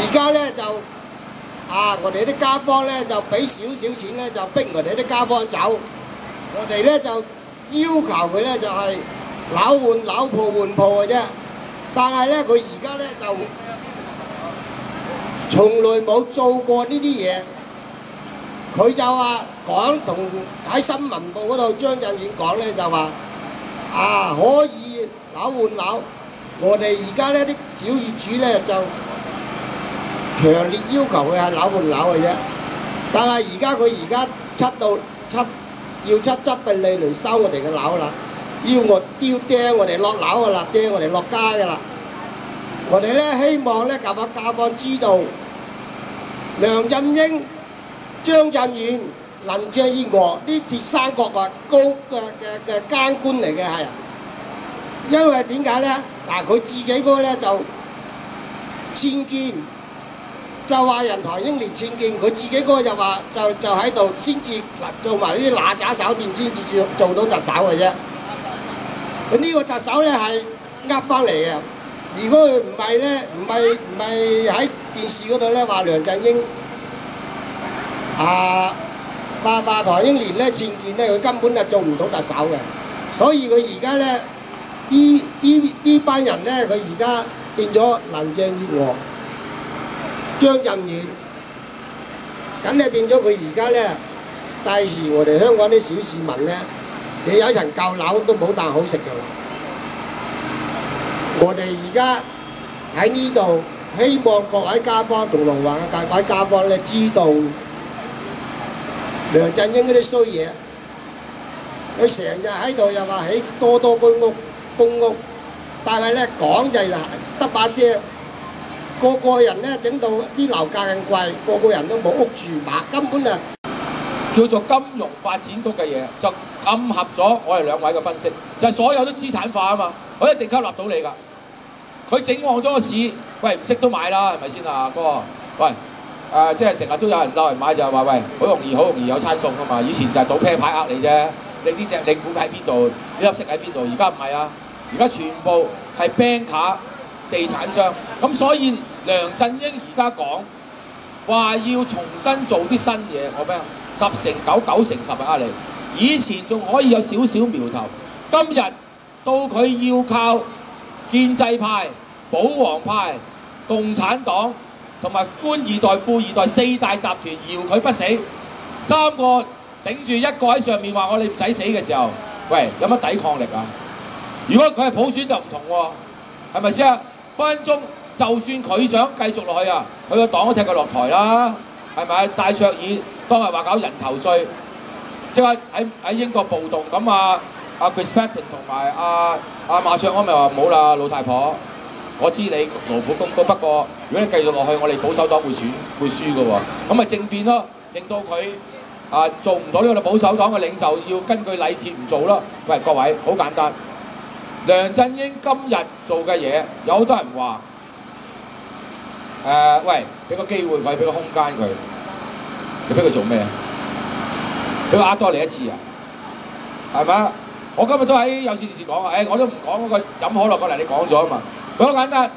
而家咧就我哋啲街坊咧就俾少少錢咧，就逼我哋啲街坊走。我哋咧就要求佢咧就係樓換樓鋪換鋪嘅啫。但係咧佢而家咧就從來冇做過呢啲嘢。佢就話講同喺新聞部嗰度張振遠講咧就話可以樓換樓。我哋而家咧啲小業主咧就強烈要求佢係樓換樓嘅啫，但係佢而家要七執嘅利嚟收我哋嘅樓啦，要釘我哋落樓噶啦，釘我哋落街噶啦。我哋咧希望咧夾下街坊知道，梁振英、張振遠、林鄭月娥呢鐵三角高嘅奸官嚟嘅係，因為點解咧？佢自己嗰個咧就僭建。就話人唐英年僭建，佢自己嗰個就話就喺度先至做埋呢啲揦喳手段先至做到特首嘅啫。佢呢個特首咧係呃翻嚟嘅。如果佢唔係咧，唔係喺電視嗰度咧話梁振英話唐英年咧僭建咧，佢根本就做唔到特首嘅。所以佢而家咧呢班人咧，佢而家變咗林鄭月娥。張振遠，咁你變咗佢而家咧，第時我哋香港啲小市民咧，你有層舊樓都冇啖好食㗎啦。我哋而家喺呢度，希望各位街坊同龍華嘅各位街坊咧知道，梁振英嗰啲衰嘢，佢成日喺度又話起多公屋，但係咧講就係得把聲。個人咧整到啲樓價咁貴，個人都冇屋住嘛，根本啊叫做金融發展局嘅嘢就暗合咗我哋兩位嘅分析，就係所有都資產化啊嘛，我一定吸納到你㗎。佢整旺咗個市，喂唔識都買啦，係咪先啊哥？喂即係成日都有人鬧人買就係話喂，好容易有餐餸啊嘛。以前就係賭啤牌呃你啫，你呢隻你估喺邊度？呢粒色喺邊度？而家唔係啊，而家全部係 banker 地產商，咁所以梁振英而家講話要重新做啲新嘢，我咩啊10成9、9成10呃你。以前仲可以有少少苗頭，今日到佢要靠建制派、保皇派、共產黨同埋官二代、富二代4大集團搖佢不死，3個頂住一個喺上面話我哋唔使死嘅時候，喂有乜抵抗力啊？如果佢係普選就唔同喎，係咪先啊？分分鐘就算佢想繼續落去啊，佢個黨都踢佢落台啦，係咪？戴卓爾當日話搞人頭稅，即係喺英國暴動咁Chris Patten 同埋馬卓安咪話冇啦，老太婆，我知你勞苦功高，不過如果你繼續落去，我哋保守黨會輸嘅喎，咁咪政變咯，令到佢做唔到呢個保守黨嘅領袖，要根據禮節唔做咯。喂，各位好簡單。梁振英今日做嘅嘢，有好多人話喂，俾個機會佢，俾個空間佢，你俾佢做咩啊？俾佢呃多你一次啊？係咪？我今日都喺有線電視講啊，我都唔講嗰個飲可樂過嚟，你講咗啊嘛。佢好簡單，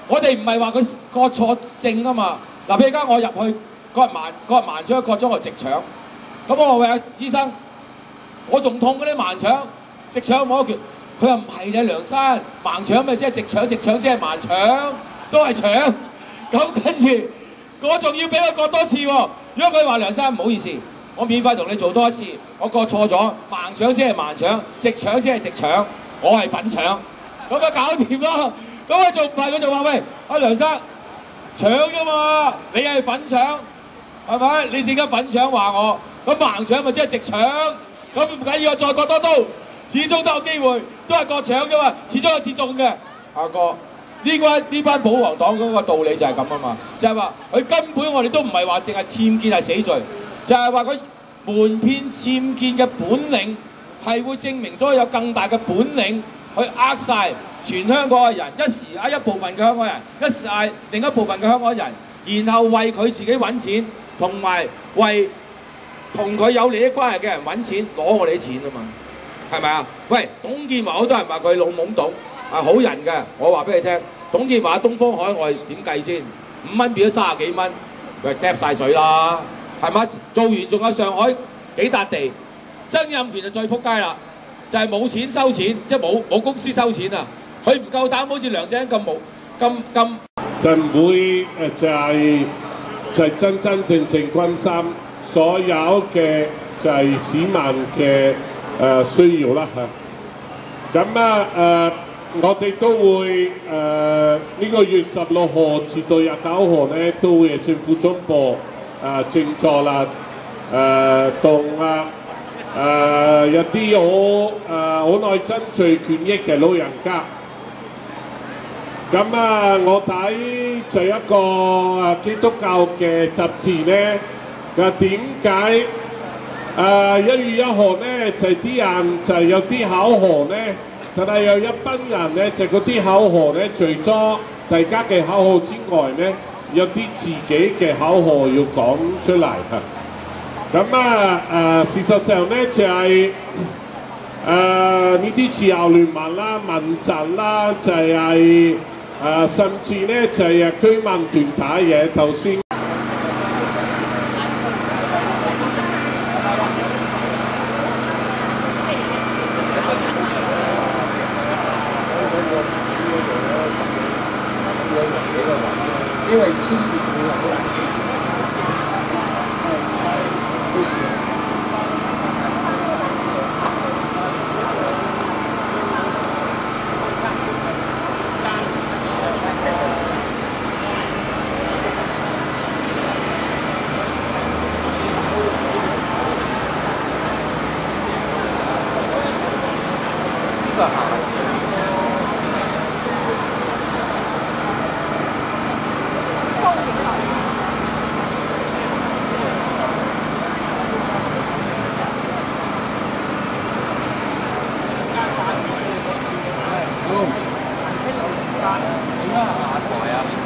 我哋唔係話佢割錯症啊嘛。嗱，譬如而家我入去割盲腸，割咗我直腸，咁我話喂醫生，我仲痛嗰啲盲腸，直腸冇得缺。佢話唔係咧，梁生，盲腸咪即係直腸，直腸即係盲腸，都係腸。咁跟住我仲要俾佢割多次喎。如果佢話梁生唔好意思，我免費同你做多一次，我割錯咗，盲腸即係盲腸，直腸即係直腸，我係粉腸，咁咪搞掂咯。咁佢仲唔係佢就話喂，梁生腸啫嘛，你係粉腸係咪？你整緊粉腸話我，咁盲腸咪即係直腸，咁唔緊要，我再割多刀。始終都有機會，都係割腸啫嘛，始終有次中嘅。阿哥，呢班保皇黨嗰個道理就係咁啊嘛，就係話佢根本我哋都唔係話淨係僭建係死罪，就係話佢瞞騙僭建嘅本領係會證明咗有更大嘅本領去呃晒全香港嘅人，一時呃一部分嘅香港人，一時呃另一部分嘅香港人，然後為佢自己揾錢，同埋為同佢有利益關係嘅人揾錢，攞我哋啲錢啊嘛。係咪啊？喂，董建華好多人話佢老懵懂，好人嘅。我話俾你聽，董建華東方海外點計先？ 5蚊變咗30幾蚊，佢係 tap 晒水啦，係嘛？做完仲有上海幾笪地，曾蔭權就最撲街啦，就係冇錢收錢，即係冇公司收錢啊！佢唔夠膽好似梁振英咁冇咁。就唔會就係真真正正關心所有嘅就係市民嘅需要啦嚇。咁我哋都會呢個月16號至到29號咧，都會政府總部靜坐啦，同有啲好耐爭取權益嘅老人家。咁我睇就一個基督教嘅雜誌咧，佢點解1月1號咧就啲人就有啲口號咧，但係有一班人咧就嗰啲口號咧，除咗大家嘅口號之外咧，有啲自己嘅口號要講出嚟嚇。咁事實上咧就係呢啲自由聯盟啦、民陣啦，就係甚至咧就係居民團體嘅頭先。因為黐會好難黐，都是。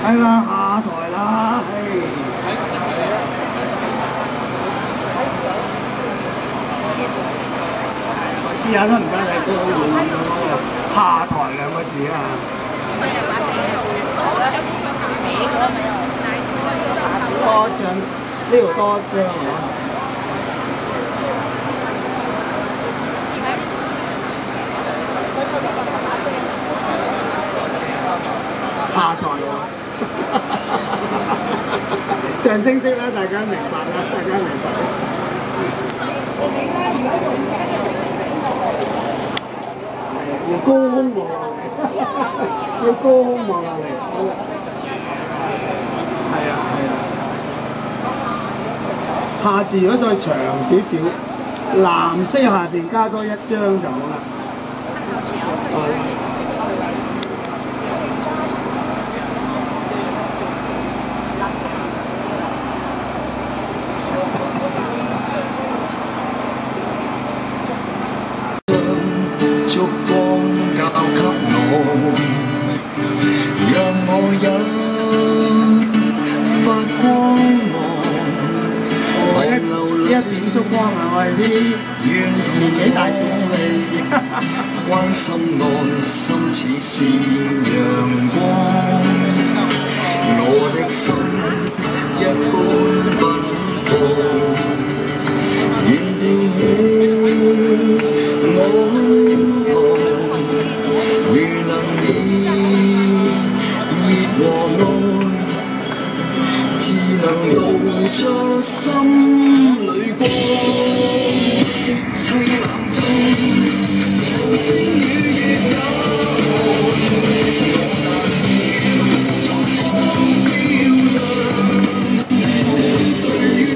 係啦，下台啦，試下都唔該你嗰個用嗰個下台2個字啊！多張呢度多張啊！下台喎。象徵式啦，大家明白啦，大家明白。要高空望落嚟，要高空望落嚟。係啊，係啊。下字如果再長少少，藍色下邊加多1張就好啦。燭光啊！我係啲年紀大少少嘅意思。關心愛心似是陽光，我的心一般奔放，願記起我如能以熱和愛，自能露出心裏光。凄冷中，星與月也難以燭光照亮，誰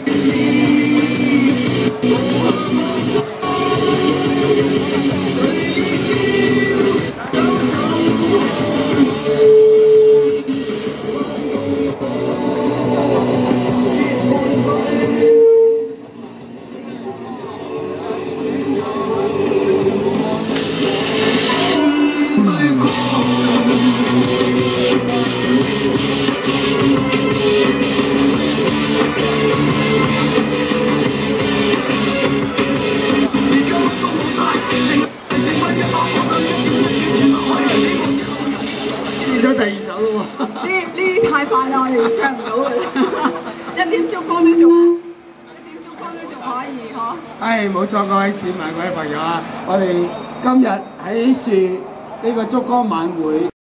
願我走，誰要走。呢太快啦，我哋唱唔到嘅啦，一點燭光都仲可以嗬。冇錯，各位市民、各位朋友啊，我哋今日喺樹呢個燭光晚會。